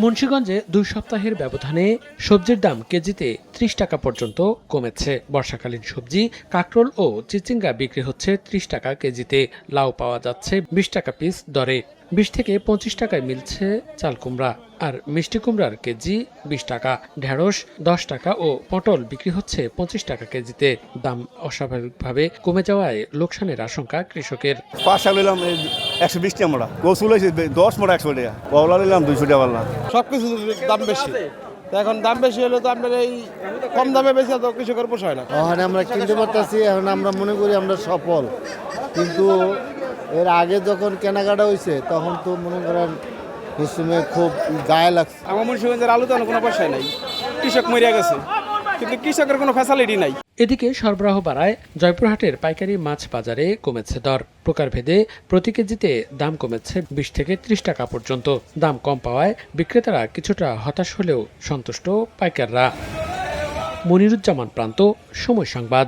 মুন্সিগঞ্জে 2 সপ্তাহের ব্যবধানে সবজির দাম কেজিতে 30 টাকা পর্যন্ত কমেছে। বর্ষাকালীন সবজি কাঁকরোল ও চিচিঙ্গা বিক্রি হচ্ছে 30 টাকা কেজিতে। লাউ পাওয়া যাচ্ছে 20 টাকা পিস দরে। 20 থেকে 25 টাকায় মিলছে চাল কুমড়া। আর মিষ্টি কুমড়ার কেজি 20 টাকা। ঢেঁড়স 10 টাকা ও পটল বিক্রি হচ্ছে 25 টাকা কেজিতে। দাম অস্বাভাবিকভাবে কমে যাওয়ায় লোকসানের আশঙ্কা কৃষকের। পাঁচ শাক নিলাম 120 টাকা মোটা, কচু লইছে 10 মোটা 100 টাকা, কলা নিলাম 200 টাকা পাল্লা। সবকিছু দাম বেশি, এখন দাম বেশি হলে তো আপনার এই কম দামে বেশি তো কৃষকের পোষায় না। ওখানে আমরা কিনতে পারতেছি, এখন আমরা মনে করি আমরা সফল, কিন্তু এর আগে যখন কেনাকাটা হয়েছে তখন তো মনে করেন সময় খুব গায়ে লাগছে। আমার মুন্সিগঞ্জের আলু তো কোনো পয়সায় নাই, কৃষক মরিয়া গেছে, কিন্তু কৃষকের কোনো ফ্যাসিলিটি নাই। এদিকে সরবরাহ বাড়ায় জয়পুরহাটের পাইকারি মাছ বাজারে কমেছে দর। প্রকারভেদে প্রতি কেজিতে দাম কমেছে 20 থেকে 30 টাকা পর্যন্ত। দাম কম পাওয়ায় বিক্রেতারা কিছুটা হতাশ হলেও সন্তুষ্ট পাইকাররা। মনিরুজ্জামান প্রান্ত, সময় সংবাদ।